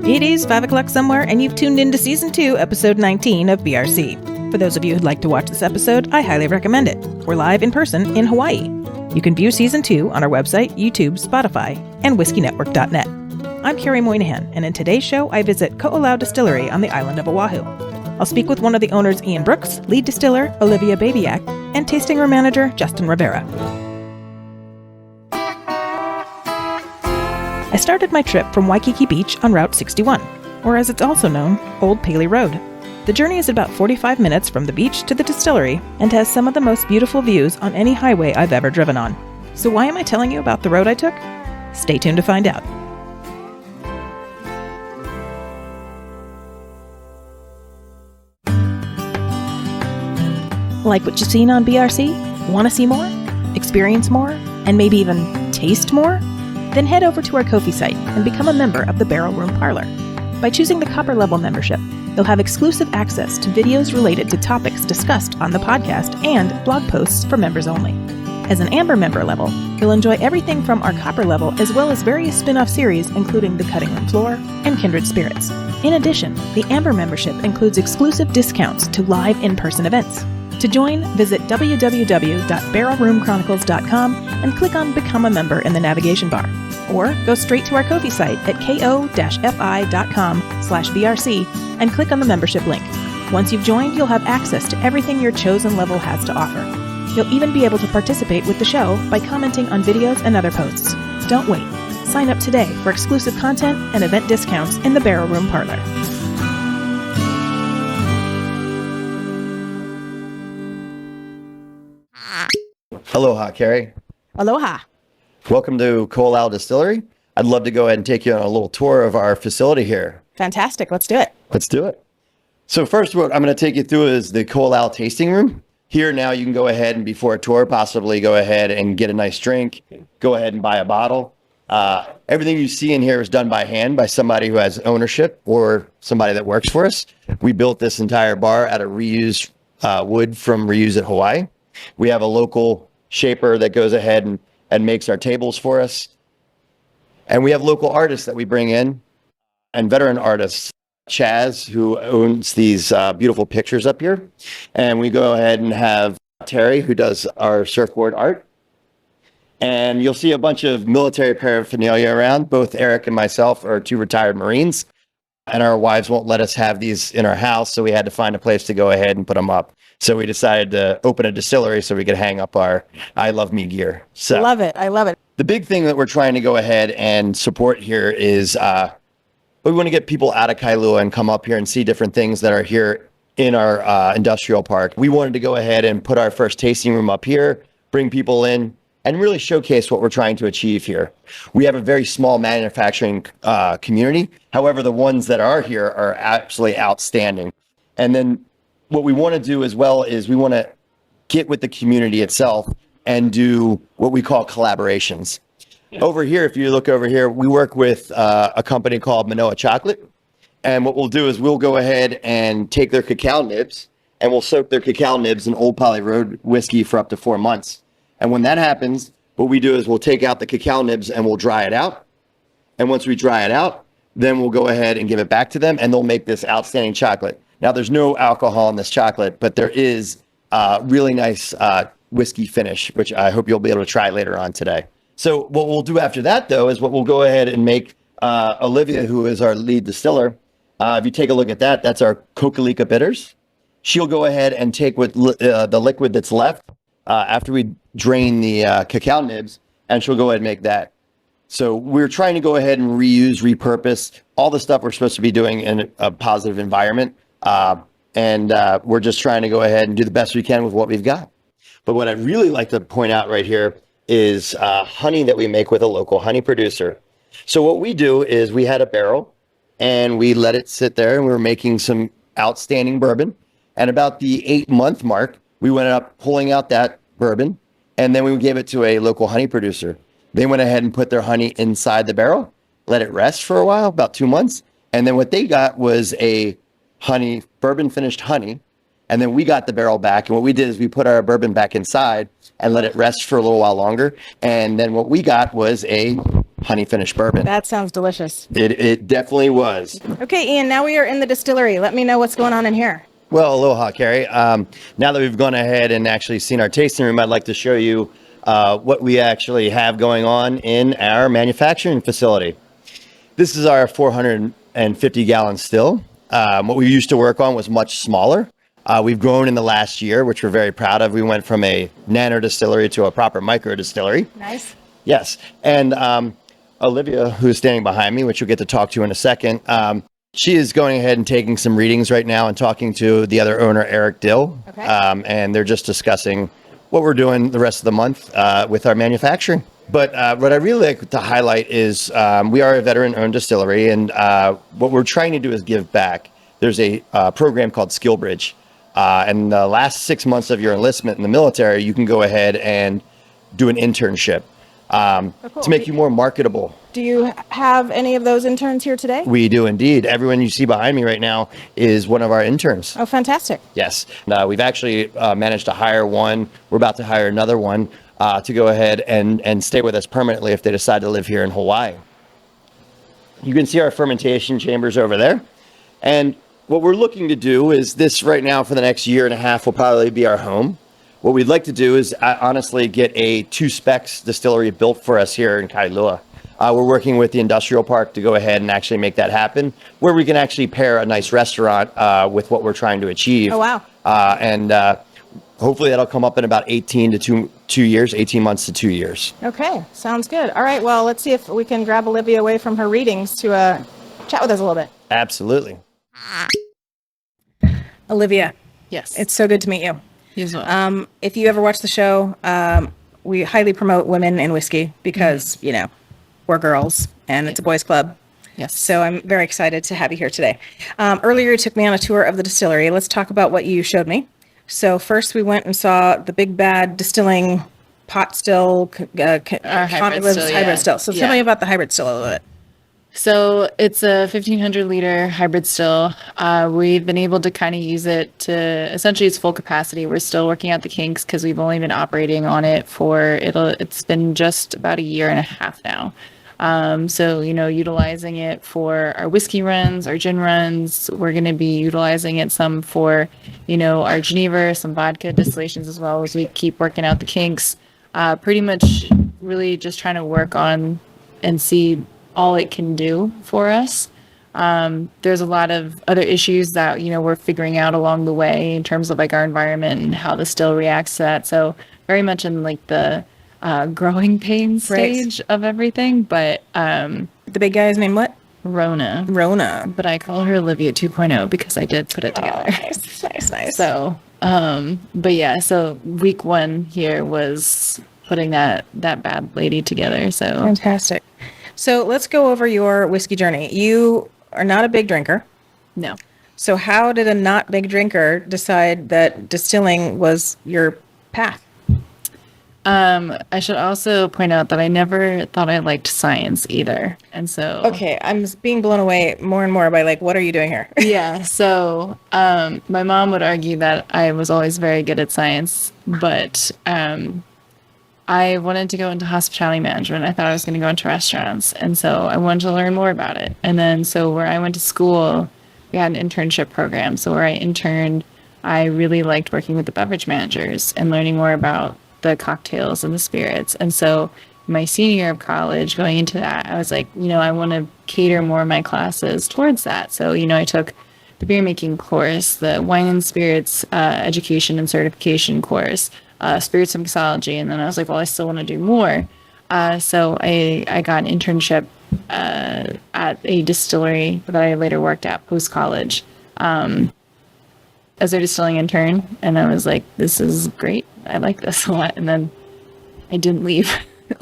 It is 5 o'clock somewhere, and you've tuned into Season 2, Episode 19 of BRC. For those of you who'd like to watch this episode, I highly recommend it. We're live in person in Hawaii. You can view Season 2 on our website, YouTube, Spotify, and whiskeynetwork.net. I'm Kerry Moynahan, and in today's show, I visit Ko'olau Distillery on the island of Oahu. I'll speak with one of the owners, Ian Brooks, lead distiller, Olivia Babiec, and tasting room manager, Justin Rivera. I started my trip from Waikiki Beach on Route 61, or as it's also known, Old Paley Road. The journey is about 45 minutes from the beach to the distillery and has some of the most beautiful views on any highway I've ever driven on. So why am I telling you about the road I took? Stay tuned to find out. Like what you've seen on BRC? Want to see more? Experience more? And maybe even taste more? Then head over to our Ko-fi site and become a member of the Barrel Room Parlor. By choosing the copper level membership, you'll have exclusive access to videos related to topics discussed on the podcast and blog posts for members only. As an Amber member level, you'll enjoy everything from our copper level as well as various spin-off series including The Cutting Room Floor and Kindred Spirits. In addition, the Amber membership includes exclusive discounts to live in-person events. To join, visit www.barrelroomchronicles.com and click on Become a Member in the navigation bar. Or go straight to our Ko-fi site at ko-fi.com/BRC and click on the membership link. Once you've joined, you'll have access to everything your chosen level has to offer. You'll even be able to participate with the show by commenting on videos and other posts. Don't wait. Sign up today for exclusive content and event discounts in the Barrel Room Parlor. Aloha, Kerry. Aloha. Welcome to Ko'olau Distillery. I'd love to go ahead and take you on a little tour of our facility here. Fantastic. Let's do it. Let's do it. So first, what I'm going to take you through is the Ko'olau tasting room. Here now you can go ahead and before a tour, possibly go ahead and get a nice drink. Go ahead and buy a bottle. Everything you see in here is done by hand by somebody who has ownership or somebody that works for us. We built this entire bar out of reused wood from Reuse at Hawaii. We have a local shaper that goes ahead and makes our tables for us. And we have local artists that we bring in and veteran artists. Chaz, who owns these beautiful pictures up here. And we go ahead and have Terry, who does our surfboard art. And you'll see a bunch of military paraphernalia around. Both Eric and myself are 2 retired Marines. And our wives won't let us have these in our house, so we had to find a place to go ahead and put them up. So we decided to open a distillery so we could hang up our I Love Me gear. So Love it. I love it. the big thing that we're trying to go ahead and support here is we want to get people out of Kailua and come up here and see different things that are here in our industrial park. We wanted to go ahead and put our first tasting room up here, bring people in, and really showcase what we're trying to achieve here. We have a very small manufacturing community. However, the ones that are here are absolutely outstanding. And then what we want to do as well is we want to get with the community itself and do what we call collaborations. Over here, if you look over here, we work with a company called Manoa Chocolate. And what we'll do is we'll go ahead and take their cacao nibs and we'll soak their cacao nibs in Old Paley Road whiskey for up to 4 months. And when that happens, what we do is we'll take out the cacao nibs and we'll dry it out. And once we dry it out, then we'll go ahead and give it back to them and they'll make this outstanding chocolate. Now, there's no alcohol in this chocolate, but there is really nice whiskey finish, which I hope you'll be able to try later on today. So what we'll do after that, though, is what we'll go ahead and make Olivia, who is our lead distiller. If you take a look at that, that's our Kokalika bitters. She'll go ahead and take the liquid that's left after we drain the cacao nibs, and she'll go ahead and make that. So we're trying to go ahead and reuse, repurpose all the stuff we're supposed to be doing in a positive environment. And we're just trying to go ahead and do the best we can with what we've got. But what I'd really like to point out right here is honey that we make with a local honey producer. So what we do is we had a barrel and we let it sit there and we were making some outstanding bourbon. And about the 8-month mark, we went up pulling out that bourbon and then we gave it to a local honey producer. They went ahead and put their honey inside the barrel, let it rest for a while, about 2 months. And then what they got was a honey, bourbon finished honey. And then we got the barrel back. And what we did is we put our bourbon back inside and let it rest for a little while longer. And then what we got was a honey finished bourbon. That sounds delicious. It definitely was. Okay, Ian, now we are in the distillery. Let me know what's going on in here. Well, aloha, Kerry. Now that we've gone ahead and actually seen our tasting room, I'd like to show you what we actually have going on in our manufacturing facility. This is our 450-gallon still. What we used to work on was much smaller. We've grown in the last year, which we're very proud of. We went from a nano distillery to a proper micro distillery. Nice. Yes. And Olivia, who's standing behind me, which you'll get to talk to in a second, she is going ahead and taking some readings right now and talking to the other owner, Eric Dill. Okay. And they're just discussing what we're doing the rest of the month with our manufacturing. But what I really like to highlight is we are a veteran-owned distillery, and what we're trying to do is give back. There's a program called SkillBridge. And the last 6 months of your enlistment in the military, you can go ahead and do an internship to make you more marketable. Do you have any of those interns here today? We do indeed. Everyone you see behind me right now is one of our interns. Oh, fantastic. Yes. We've actually managed to hire one. We're about to hire another one to go ahead and stay with us permanently if they decide to live here in Hawaii. You can see our fermentation chambers over there. And what we're looking to do is this right now for the next year and a half will probably be our home. What we'd like to do is honestly get a 2-specs distillery built for us here in Kailua. We're working with the industrial park to go ahead and actually make that happen, where we can actually pair a nice restaurant with what we're trying to achieve. Oh, wow. And hopefully that'll come up in about 18 months to 2 years. Okay, sounds good. All right, well, let's see if we can grab Olivia away from her readings to chat with us a little bit. Absolutely. Olivia. Yes. It's so good to meet you. You as well. If you ever watch the show, we highly promote women in whiskey because, you know, we're girls and it's a boys club. Yes. So I'm very excited to have you here today. Earlier, you took me on a tour of the distillery. Let's talk about what you showed me. So first we went and saw the big bad distilling pot still. Hybrid still. So tell me about the hybrid still a little bit. So it's a 1,500 liter hybrid still. We've been able to kind of use it to essentially its full capacity. We're still working out the kinks because we've only been operating on it it's been just about a year and a half now. So, you know, utilizing it for our whiskey runs, our gin runs. We're going to be utilizing it some for, you know, our Geneva, some vodka distillations as well as we keep working out the kinks. Pretty much really just trying to work on and see all it can do for us. There's a lot of other issues that, you know, we're figuring out along the way in terms of like our environment and how the still reacts to that. So very much in like the growing pains stage of everything. But the big guy's name what? Rona. But I call her Olivia 2.0 because I did put it together. Oh, nice. So, but yeah, so week 1 here was putting that bad lady together. So Fantastic. So let's go over your whiskey journey. You are not a big drinker. no. So how did a not big drinker decide that distilling was your path? I should also point out that I never thought I liked science either. And so Okay, I'm being blown away more and more by like, what are you doing here? yeah, so my mom would argue that I was always very good at science, but I wanted to go into hospitality management. I thought I was going to go into restaurants. And so I wanted to learn more about it. And then so where I went to school, we had an internship program. So where I interned, I really liked working with the beverage managers and learning more about the cocktails and the spirits. And so my senior year of college, going into that, I was like, you know, I want to cater more of my classes towards that. So, you know, I took the beer making course, the wine and spirits education and certification course, spirits and mixology. And then I was like, well, I still want to do more. So I got an internship at a distillery that I later worked at post-college as a distilling intern. And I was like, this is great. I like this a lot. And then I didn't leave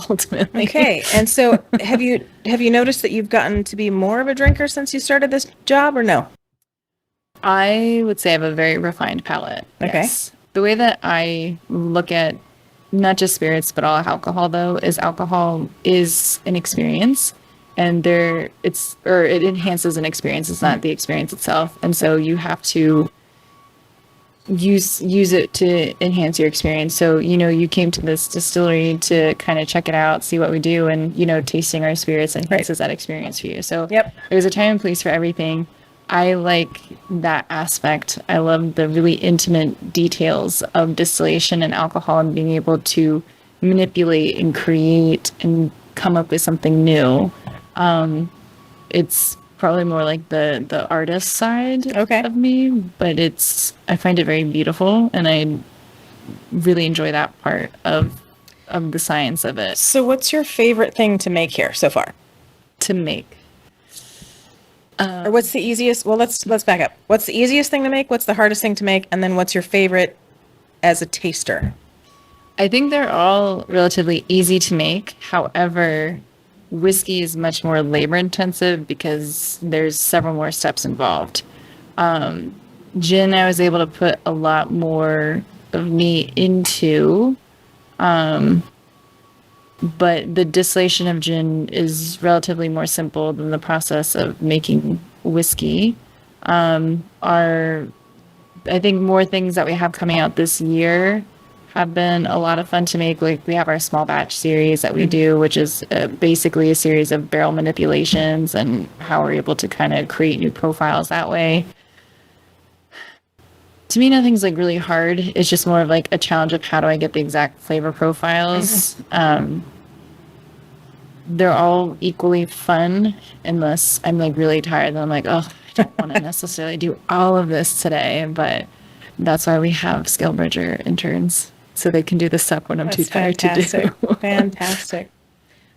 ultimately. Okay. And so have you noticed that you've gotten to be more of a drinker since you started this job or no? I would say I have a very refined palate. Okay. Yes. The way that I look at not just spirits, but all alcohol though, is alcohol is an experience and it enhances an experience. It's not the experience itself. And so you have to use it to enhance your experience. So, you came to this distillery to kind of check it out, see what we do, and, tasting our spirits enhances that experience for you. So Yep. there's a time and place for everything. I like that aspect. I love the really intimate details of distillation and alcohol and being able to manipulate and create and come up with something new. It's probably more like the artist side of me, but I find it very beautiful, and I really enjoy that part of the science of it. So what's your favorite thing to make here so far? To make. Or what's the easiest? Well, let's back up. What's the easiest thing to make? What's the hardest thing to make? And then what's your favorite as a taster? I think they're all relatively easy to make. However, whiskey is much more labor intensive because there's several more steps involved. Gin, I was able to put a lot more of me into, but the distillation of gin is relatively more simple than the process of making whiskey. I think more things that we have coming out this year have been a lot of fun to make. Like, we have our small batch series that we do, which is basically a series of barrel manipulations and how we're able to kind of create new profiles that way. To me, nothing's like really hard. It's just more of like a challenge of how do I get the exact flavor profiles. They're all equally fun unless I'm like really tired. Then I'm like, oh, I don't want to necessarily do all of this today. But that's why we have SkillBridger interns, so they can do the stuff when I'm too tired to do. Fantastic.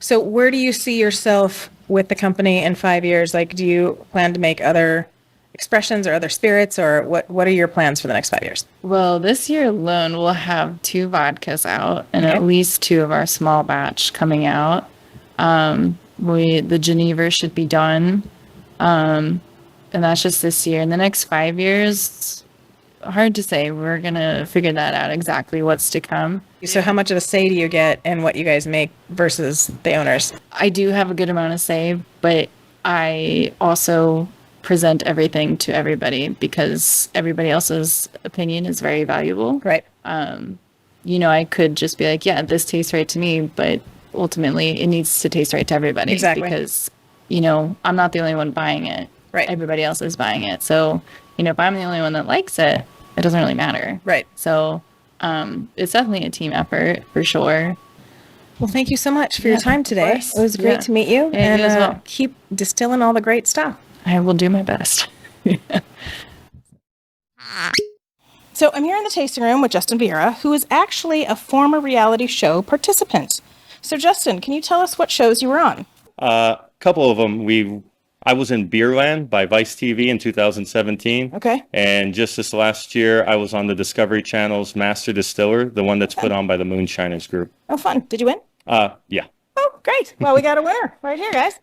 So where do you see yourself with the company in 5 years? Like, do you plan to make other expressions or other spirits, or what are your plans for the next 5 years? Well, this year alone, we'll have 2 vodkas out and at least 2 of our small batch coming out. The Geneva should be done. And that's just this year. In the next 5 years, hard to say. We're going to figure that out exactly what's to come. So how much of a say do you get in what you guys make versus the owners? I do have a good amount of say, but I also present everything to everybody because everybody else's opinion is very valuable. Right. I could just be like, yeah, this tastes right to me, but ultimately it needs to taste right to everybody. Exactly. Because, I'm not the only one buying it. Right. Everybody else is buying it. So, if I'm the only one that likes it, it doesn't really matter. Right. So, it's definitely a team effort for sure. Well, thank you so much for your time today. It was great to meet you, and you as well. Keep distilling all the great stuff. I will do my best. So I'm here in the tasting room with Justin Rivera, who is actually a former reality show participant. So Justin, can you tell us what shows you were on? A couple of them. I was in Beerland by Vice TV in 2017. Okay. And just this last year, I was on the Discovery Channel's Master Distiller, the one that's put on by the Moonshiners Group. Oh, fun. Did you win? Yeah. Oh, great. Well, we got a winner right here, guys.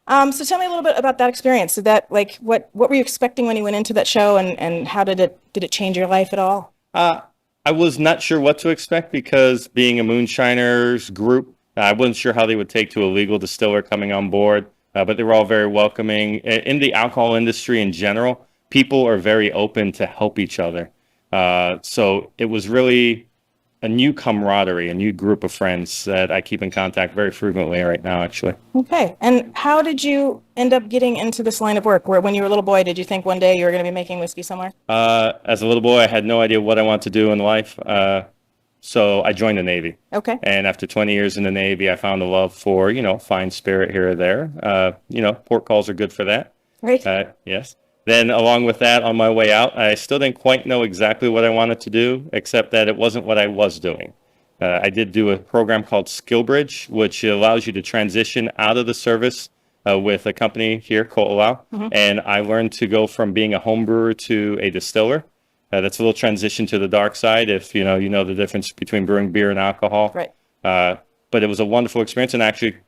So tell me a little bit about that experience. Did that, what were you expecting when you went into that show, and how did it change your life at all? I was not sure what to expect because being a Moonshiners group, I wasn't sure how they would take to a legal distiller coming on board, but they were all very welcoming. In the alcohol industry in general, people are very open to help each other. So it was really a new camaraderie, a new group of friends that I keep in contact very frequently right now, actually. Okay. And how did you end up getting into this line of work? Where, when you were a little boy, did you think one day you were going to be making whiskey somewhere? As a little boy, I had no idea what I wanted to do in life. So I joined the Navy. Okay. And after 20 years in the Navy, I found a love for, fine spirit here or there. Port calls are good for that. Right. Yes. Then along with that, on my way out, I still didn't quite know exactly what I wanted to do, except that it wasn't what I was doing. I did do a program called SkillBridge, which allows you to transition out of the service with a company here, Ko'olau. And I learned to go from being a home brewer to a distiller. That's a little transition to the dark side if you know the difference between brewing beer and alcohol. Right. But it was a wonderful experience, and I actually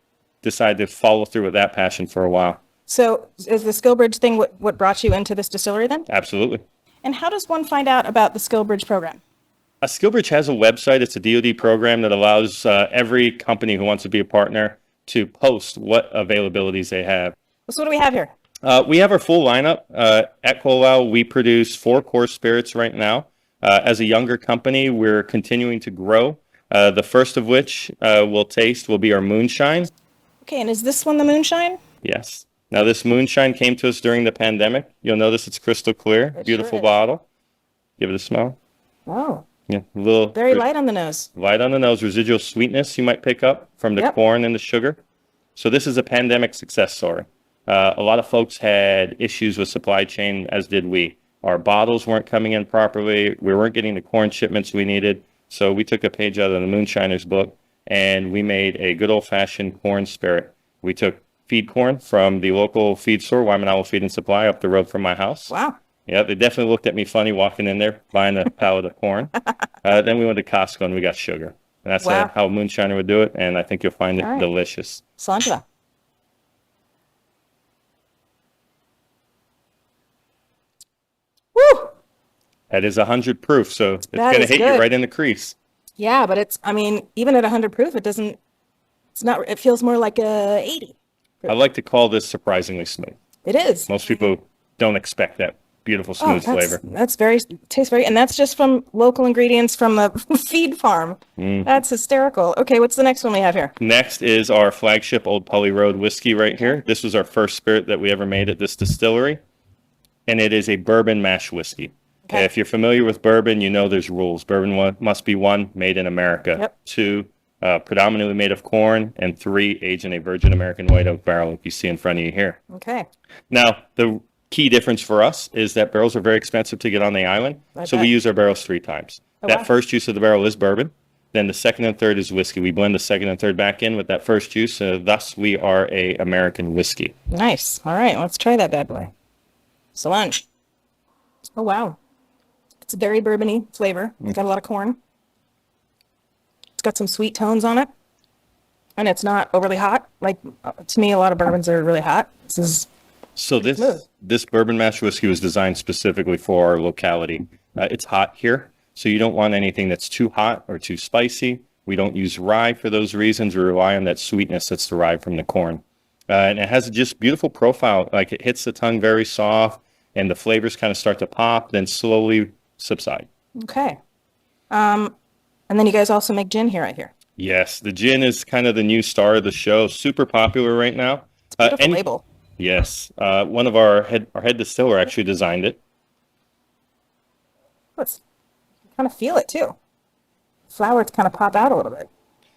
decided to follow through with that passion for a while. So is the SkillBridge thing what brought you into this distillery then? Absolutely. And how does one find out about the SkillBridge program? SkillBridge has a website. It's a DoD program that allows every company who wants to be a partner to post what availabilities they have. So what do we have here? We have our full lineup. At Ko'olau, we produce 4 core spirits right now. As a younger company, we're continuing to grow. The first of which we'll taste will be our moonshine. Okay, and is this one the moonshine? Yes. Now, this moonshine came to us during the pandemic. You'll notice it's crystal clear, beautiful is. bottle. Give it a smell. Oh, Yeah, a little very light on the nose. light on the nose, residual sweetness you might pick up from the Yep. corn and the sugar. So this is a pandemic success story. A lot of folks had issues with supply chain, as did we. Our bottles weren't coming in properly. We weren't getting the corn shipments we needed. So we took a page out of the Moonshiner's book and we made a good old-fashioned corn spirit. We took feed corn from the local feed store, Wyman Owl Feed and Supply, up the road from my house. Wow. Yeah, they definitely looked at me funny walking in there, buying a pallet of corn. Then we went to Costco and we got sugar. And that's Wow. how Moonshiner would do it, and I think you'll find it All right. delicious. Cilantro. Woo! That is 100 proof, so it's That going to is hit you good. right in the crease. Yeah, but it's, I mean, even at 100 proof, it doesn't, it's not, it feels more like a 80. I like to call this surprisingly smooth. It is. Most people don't expect that beautiful Oh, smooth flavor. that's very, tastes very, and that's just from local ingredients from the feed farm. That's hysterical. Okay, what's the next one we have here? Next is our flagship Old Pully Road whiskey right here. This was our first spirit that we ever made at this distillery, and it is a bourbon mash whiskey. Okay. If you're familiar with bourbon, you know there's rules. Bourbon must be 1, made in America. Yep. 2, predominantly made of corn. And 3, aged in a virgin American white oak barrel, like you see in front of you here. Okay. Now, the key difference for us is that barrels are very expensive to get on the island, so we bet. use our barrels 3 times. Oh, That wow. first juice of the barrel is bourbon. Then the second and third is whiskey. We blend the second and third back in with that first juice, thus we are a American whiskey. Nice. All right, let's try that bad boy. Solange. Oh, wow. It's a very bourbony flavor. It's got a lot of corn. It's got some sweet tones on it. And it's not overly hot. Like, to me, a lot of bourbons are really hot. This is, So smooth. this bourbon mash whiskey was designed specifically for our locality. It's hot here, so you don't want anything that's too hot or too spicy. We don't use rye for those reasons. We rely on that sweetness that's derived from the corn. And it has just beautiful profile. Like, it hits the tongue very soft, and the flavors kind of start to pop, then slowly subside. okay. And then you guys also make gin here, I hear. Yes, the gin is kind of the new star of the show. Super popular right now. Beautiful label. Yes, one of our head distiller actually designed it. Let's kind of feel it too. Flowers kind of pop out a little bit.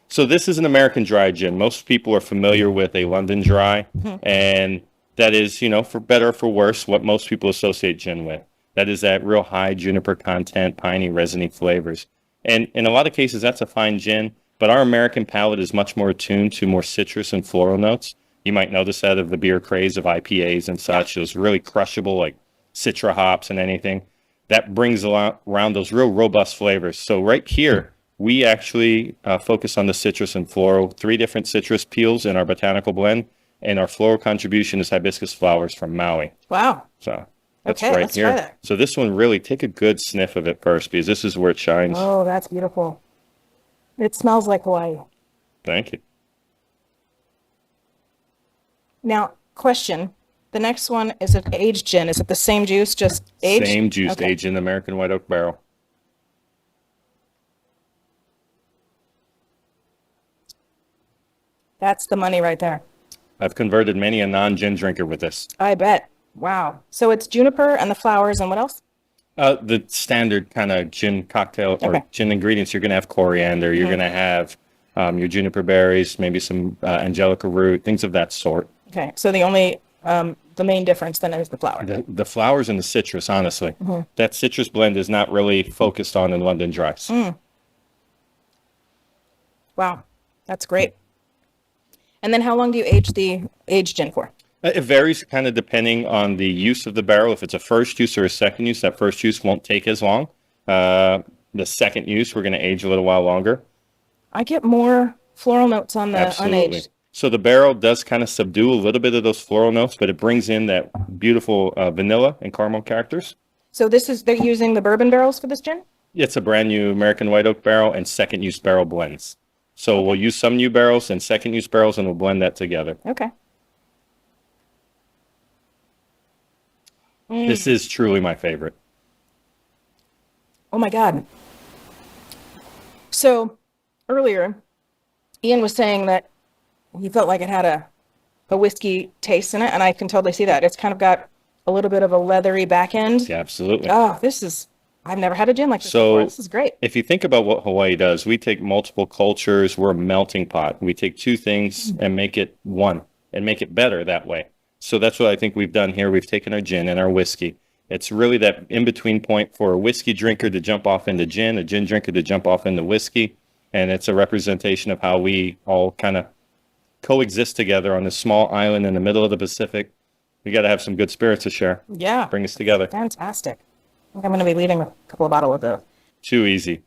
So this is an American dry gin. Most people are familiar with a London dry, and that is, for better or for worse, what most people associate gin with. That is that real high juniper content, piney, resiny flavors. And in a lot of cases, that's a fine gin, but our American palate is much more attuned to more citrus and floral notes. You might notice that of the beer craze of IPAs and such, those really crushable, like Citra hops and anything. That brings around those real robust flavors. So right here, we actually focus on the citrus and floral, 3 different citrus peels in our botanical blend, and our floral contribution is hibiscus flowers from Maui. Wow. So that's Okay, right let's here. try that. So this one, really take a good sniff of it first, because this is where it shines. Oh, that's beautiful. It smells like Hawaii. Thank you. Now, question. The next one is an aged gin. Is it the same juice, just aged? Same juice, Okay. aged in the American white oak barrel. That's the money right there. I've converted many a non-gin drinker with this. I bet. Wow. So it's juniper and the flowers and what else? The standard kind of gin cocktail or Okay. gin ingredients, you're going to have coriander, you're going to have your juniper berries, maybe some angelica root, things of that sort. Okay. So the only, the main difference then is the flower. The flowers and the citrus, honestly. That citrus blend is not really focused on in London dries. Wow. That's great. And then how long do you age the aged gin for? It varies kind of depending on the use of the barrel. If it's a first use or a second use, that first use won't take as long. The second use, we're going to age a little while longer. I get more floral notes on the Absolutely. unaged. So the barrel does kind of subdue a little bit of those floral notes, but it brings in that beautiful vanilla and caramel characters. So they're using the bourbon barrels for this gin? It's a brand new American white oak barrel and second use barrel blends. So we'll use some new barrels and second use barrels, and we'll blend that together. Okay. This is truly my favorite. Oh my God. So earlier, Ian was saying that he felt like it had a whiskey taste in it, and I can totally see that. It's kind of got a little bit of a leathery back end. Yeah, absolutely. Oh, I've never had a gin like this So before. This is great. if you think about what Hawaii does, we take multiple cultures, we're a melting pot. We take two things and make it one and make it better that way. So that's what I think we've done here. We've taken our gin and our whiskey. It's really that in-between point for a whiskey drinker to jump off into gin, a gin drinker to jump off into whiskey. And it's a representation of how we all kind of coexist together on this small island in the middle of the Pacific. We got to have some good spirits to share. Yeah. Bring us together. Fantastic. I think I'm going to be leaving with a couple of bottles of those. Too easy.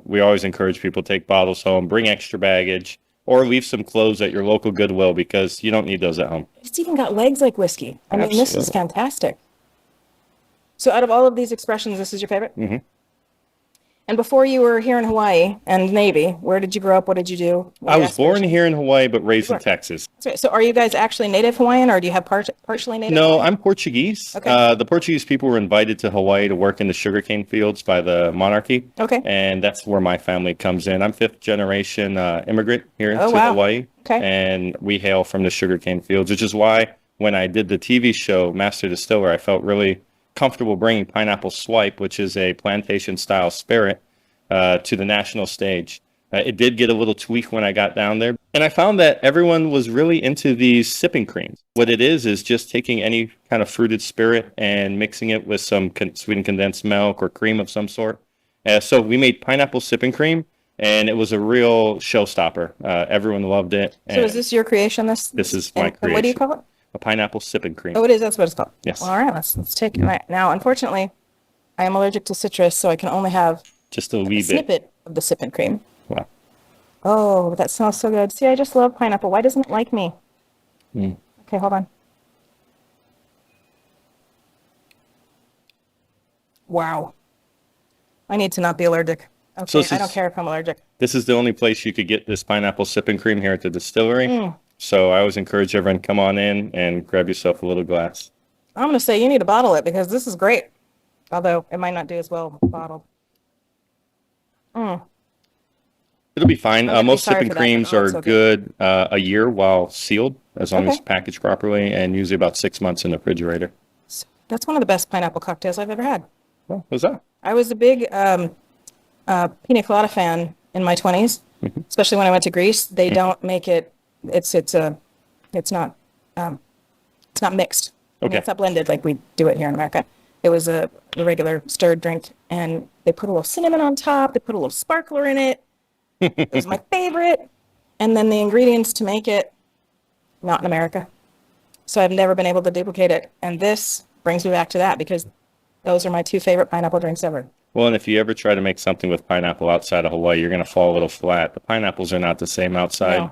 We always encourage people to take bottles home, bring extra baggage, or leave some clothes at your local Goodwill because you don't need those at home. It's even got legs like whiskey. I mean, this is Absolutely. fantastic. So out of all of these expressions, this is your favorite? Mm-hmm. And before you were here in Hawaii and Navy, where did you grow up? What did you do? What I were your was born aspirations? here in Hawaii, but raised in Sure. Texas. That's right. So are you guys actually native Hawaiian, or do you have partially native No, Hawaiian? I'm Portuguese. Okay. The Portuguese people were invited to Hawaii to work in the sugarcane fields by the monarchy. Okay. And that's where my family comes in. I'm fifth generation immigrant here Oh, to wow. Hawaii. Okay. And we hail from the sugarcane fields, which is why when I did the TV show Master Distiller, I felt really comfortable bringing Pineapple Swipe, which is a plantation style spirit, to the national stage. It did get a little tweak when I got down there. And I found that everyone was really into these sipping creams. What it is just taking any kind of fruited spirit and mixing it with some sweetened condensed milk or cream of some sort. So we made pineapple sipping cream, and it was a real showstopper. Everyone loved it. So is this your creation? This is my and what do you creation. call it? A pineapple sipping cream. Oh, it is. That's what it's called. Yes. Well, all right. Let's take it. Right. Now, unfortunately, I am allergic to citrus, so I can only have Just a a wee bit. snippet of the sipping cream. Wow. Oh, that smells so good. See, I just love pineapple. Why doesn't it like me? Mm. Okay, hold on. Wow. I need to not be allergic. Okay, So this I don't is- care if I'm allergic. This is the only place you could get this pineapple sipping cream here at the distillery. So I always encourage everyone, come on in and grab yourself a little glass. I'm going to say you need to bottle it because this is great. Although it might not do as well bottled. It'll be fine. gonna be Most sorry sipping for that, but creams oh, are it's so good a year while sealed, as long as Okay. packaged properly, and usually about 6 months in the refrigerator. That's one of the best pineapple cocktails I've ever had. Well, what's that? I was a big pina colada fan in my 20s, especially when I went to Greece. They don't make it. It's not mixed. I mean, Okay. it's not blended like we do it here in America. It was a regular stirred drink, and they put a little cinnamon on top. They put a little sparkler in it. It was my favorite. And then the ingredients to make it, not in America. So I've never been able to duplicate it. And this brings me back to that because those are my two favorite pineapple drinks ever. Well, and if you ever try to make something with pineapple outside of Hawaii, you're going to fall a little flat. The pineapples are not the same outside.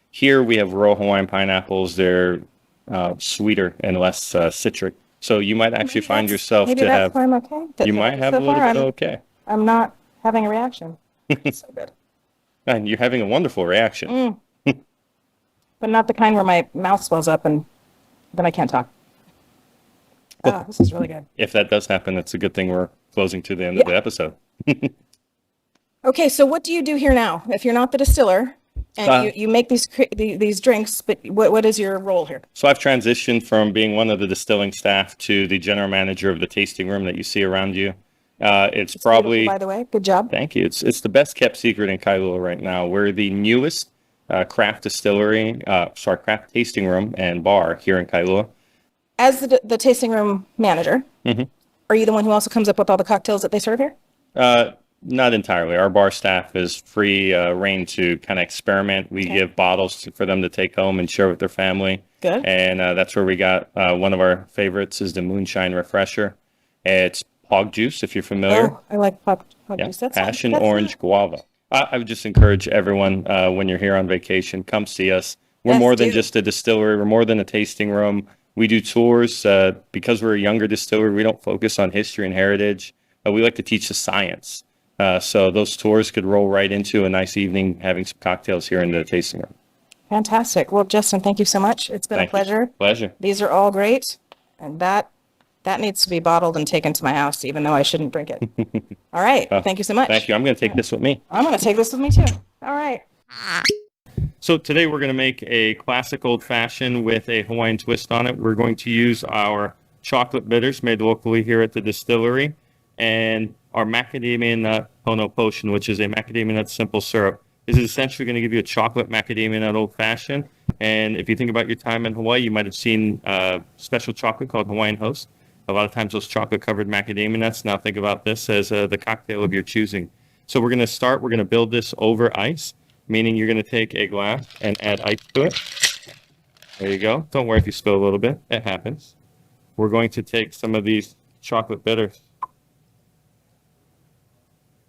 Here we have Royal Hawaiian pineapples. They're sweeter and less citric. So you might actually find yourself Maybe to that's have, why I'm okay. you might have So a little far, bit of okay. I'm not having a reaction. So good. And you're having a wonderful reaction. But not the kind where my mouth swells up and then I can't talk. Oh, this is really good. If that does happen, it's a good thing we're closing to the end of the episode. Okay, so what do you do here now? If you're not the distiller and you make these drinks, but what is your role here? So I've transitioned from being one of the distilling staff to the general manager of the tasting room that you see around you. It's probably, Beautiful, by the way, good job. thank you. It's the best kept secret in Kailua right now. We're the newest craft craft tasting room and bar here in Kailua. As the tasting room manager, are you the one who also comes up with all the cocktails that they serve here? Not entirely. Our bar staff is free reign to kind of experiment. We give bottles for them to take home and share with their family. Good. And that's where we got one of our favorites is the Moonshine Refresher. It's hog juice, if you're familiar. Oh, I like pop Yeah, juice. That's passion that's orange guava. I would just encourage everyone when you're here on vacation, come see us. We're Yes, more than do. just a distillery. We're more than a tasting room. We do tours because we're a younger distillery. We don't focus on history and heritage. We like to teach the science. So those tours could roll right into a nice evening having some cocktails here in the tasting room. Fantastic. Well, Justin, thank you so much. It's been Thank a pleasure. you. Pleasure. These are all great. And that That needs to be bottled and taken to my house, even though I shouldn't drink it. All right. Thank you so much. Thank you. I'm going to take this with me. I'm going to take this with me too. All right. So today we're going to make a classic old fashioned with a Hawaiian twist on it. We're going to use our chocolate bitters made locally here at the distillery and our macadamia nut pono potion, which is a macadamia nut simple syrup. This is essentially going to give you a chocolate macadamia nut old fashioned. And if you think about your time in Hawaii, you might have seen a special chocolate called Hawaiian Host. A lot of times those chocolate covered macadamia nuts. Now think about this as the cocktail of your choosing. So we're going to build this over ice, meaning you're going to take a glass and add ice to it. There you go. Don't worry if you spill a little bit. It happens. We're going to take some of these chocolate bitters.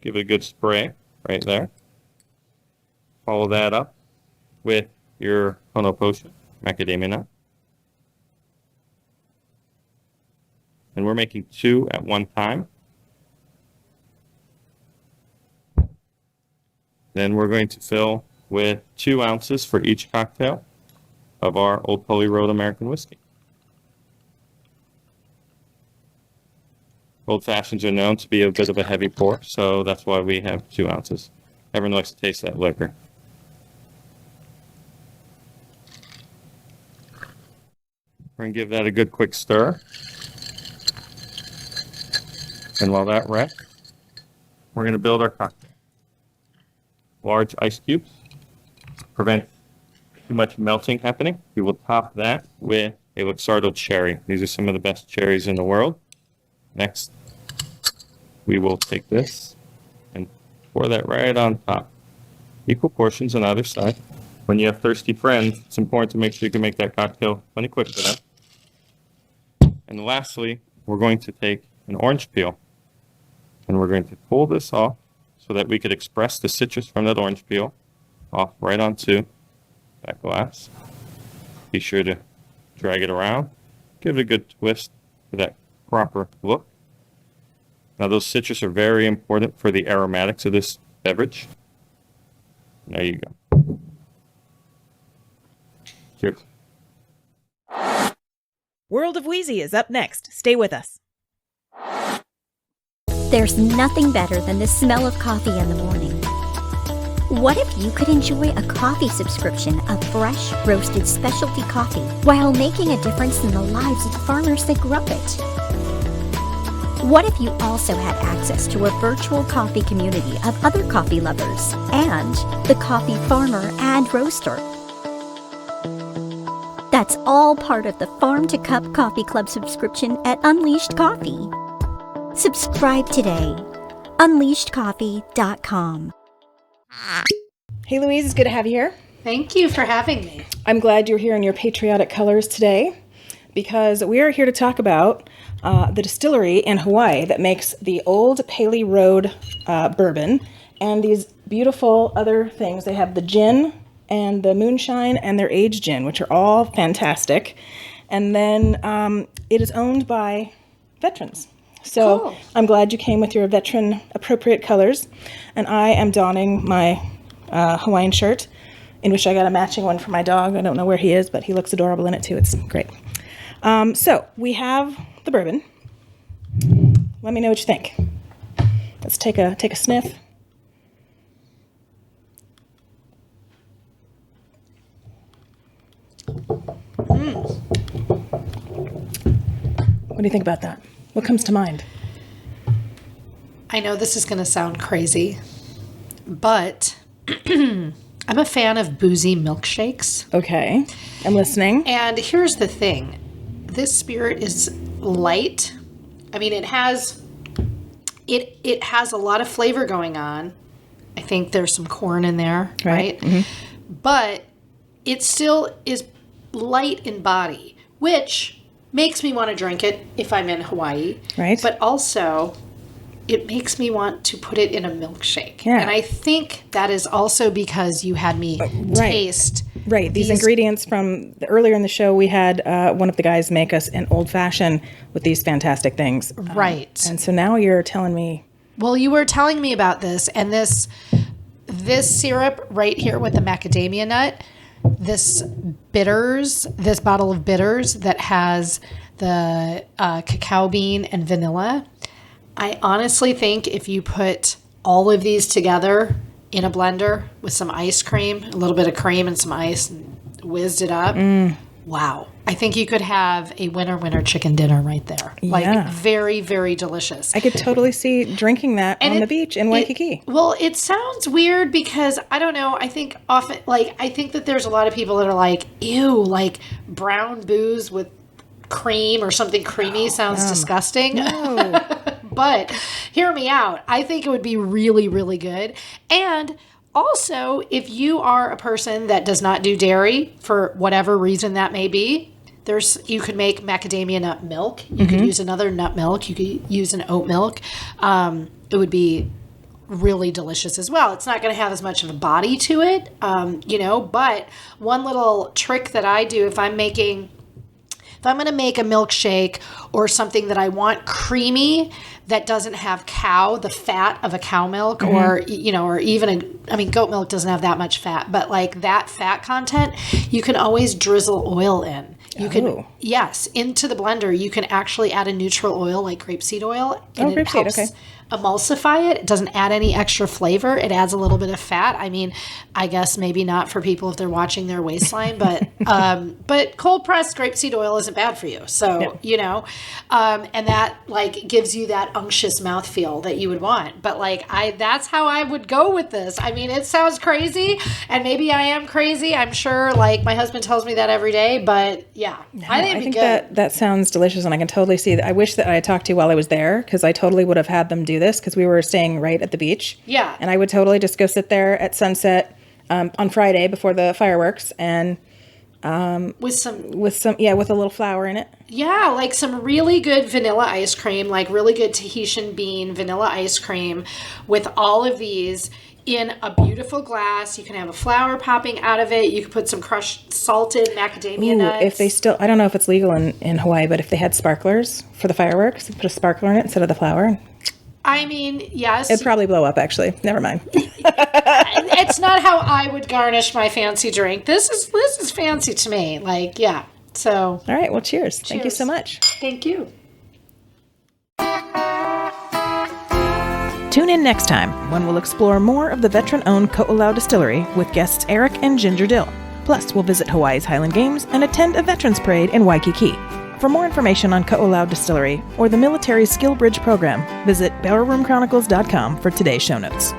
Give it a good spray right there. Follow that up with your pono potion, macadamia nut. And we're making 2 at one time. Then we're going to fill with 2 ounces for each cocktail of our Old Poly Road American whiskey. Old Fashions are known to be a bit of a heavy pour, so that's why we have 2 ounces. Everyone likes to taste that liquor. We're going to give that a good quick stir. And while that rests, we're going to build our cocktail. Large ice cubes prevent too much melting happening. We will top that with a Luxardo cherry. These are some of the best cherries in the world. Next, we will take this and pour that right on top. Equal portions on either side. When you have thirsty friends, it's important to make sure you can make that cocktail plenty quick for them. And lastly, we're going to take an orange peel and we're going to pull this off so that we could express the citrus from that orange peel off right onto that glass. Be sure to drag it around. Give it a good twist for that proper look. Now those citrus are very important for the aromatics of this beverage. There you go. Cheers. World of Wheezy is up next. Stay with us. There's nothing better than the smell of coffee in the morning. What if you could enjoy a coffee subscription of fresh, roasted specialty coffee while making a difference in the lives of the farmers that grow it? What if you also had access to a virtual coffee community of other coffee lovers and the coffee farmer and roaster? That's all part of the Farm to Cup Coffee Club subscription at Unleashed Coffee. Subscribe today. UnleashedCoffee.com. Hey, Louise, it's good to have you here. Thank you for having me. I'm glad you're here in your patriotic colors today because we are here to talk about the distillery in Hawaii that makes the Old Paley Road bourbon and these beautiful other things. They have the gin and the moonshine and their aged gin, which are all fantastic. And then it is owned by veterans. So Cool. I'm glad you came with your veteran appropriate colors. And I am donning my Hawaiian shirt, in which I got a matching one for my dog. I don't know where he is, but he looks adorable in it too. It's great. So we have the bourbon. Let me know what you think. Let's take a sniff. What do you think about that? What comes to mind? I know this is going to sound crazy, but I'm a fan of boozy milkshakes. Okay, I'm listening. And here's the thing. This spirit is light. I mean, it has a lot of flavor going on. I think there's some corn in there, right? Mm-hmm. But it still is light in body, which makes me want to drink it if I'm in Hawaii. Right. But also, it makes me want to put it in a milkshake. Yeah. And I think that is also because you had me taste. Right. These ingredients from earlier in the show, we had one of the guys make us an old fashioned with these fantastic things. Right. And so now you're telling me. Well, you were telling me about this, and this syrup right here with the macadamia nut, this bottle of bitters that has the cacao bean, and vanilla. I honestly think if you put all of these together in a blender with some ice cream, a little bit of cream and some ice, and whizzed it up, wow. I think you could have a winner chicken dinner right there. Like very, very delicious. I could totally see drinking that on the beach in Waikiki. Well, it sounds weird because I don't know. I think often, I think that there's a lot of people that are like, ew, like brown booze with cream or something creamy sounds disgusting. No. But hear me out. I think it would be really, really good. And also, if you are a person that does not do dairy for whatever reason that may be, you could make macadamia nut milk. You could use another nut milk. You could use an oat milk. It would be really delicious as well. It's not going to have as much of a body to it, but one little trick that I do if I'm going to make a milkshake or something that I want creamy that doesn't have the fat of a cow milk or even goat milk doesn't have that much fat, but like that fat content, you can always drizzle oil in. You can, into the blender, you can actually add a neutral oil like grapeseed oil and it helps emulsify it. It doesn't add any extra flavor. It adds a little bit of fat. I mean, I guess maybe not for people if they're watching their waistline, but cold pressed grapeseed oil isn't bad for you. So, and that like gives you that unctuous mouthfeel that you would want. But that's how I would go with this. I mean, it sounds crazy and maybe I am crazy. I'm sure like my husband tells me that every day, but I think that sounds delicious and I can totally see that. I wish that I had talked to you while I was there because I totally would have had them do this because we were staying right at the beach. Yeah. And I would totally just go sit there at sunset on Friday before the fireworks and with a little flour in it. Yeah, like some really good vanilla ice cream, like really good Tahitian bean vanilla ice cream with all of these in a beautiful glass. You can have a flower popping out of it. You could put some crushed salted macadamia nuts. If they still, I don't know if it's legal in Hawaii, but if they had sparklers for the fireworks, put a sparkler in it instead of the flower. I mean, yes. It'd probably blow up, actually. Never mind. It's not how I would garnish my fancy drink. This is fancy to me. Like, yeah. So. All right. Well, cheers. Thank you so much. Thank you. Tune in next time when we'll explore more of the veteran-owned Ko'olau Distillery with guests Eric and Ginger Dill. Plus, we'll visit Hawaii's Highland Games and attend a Veterans Parade in Waikiki. For more information on Ko'olau Distillery or the military Skill Bridge program, visit barrelroomchronicles.com for today's show notes.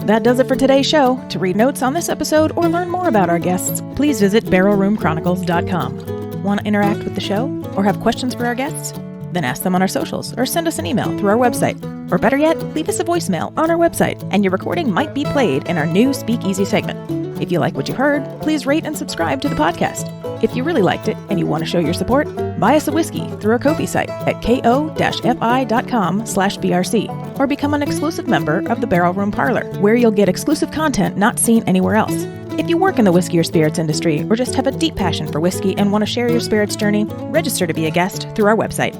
That does it for today's show. To read notes on this episode or learn more about our guests, please visit barrelroomchronicles.com. Want to interact with the show or have questions for our guests? Then ask them on our socials or send us an email through our website. Or better yet, leave us a voicemail on our website and your recording might be played in our new Speakeasy segment. If you like what you heard, please rate and subscribe to the podcast. If you really liked it and you want to show your support, buy us a whiskey through our Ko-fi site at ko-fi.com/BRC or become an exclusive member of the Barrel Room Parlor, where you'll get exclusive content not seen anywhere else. If you work in the whiskey or spirits industry or just have a deep passion for whiskey and want to share your spirits journey, register to be a guest through our website.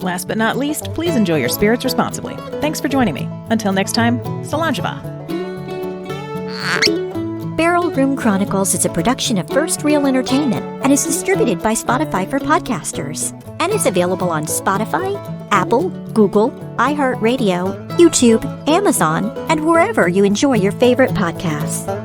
Last but not least, please enjoy your spirits responsibly. Thanks for joining me. Until next time, Solanjava. Barrel Room Chronicles is a production of First Reel Entertainment and is distributed by Spotify for podcasters and is available on Spotify, Apple, Google, iHeartRadio, YouTube, Amazon, and wherever you enjoy your favorite podcasts.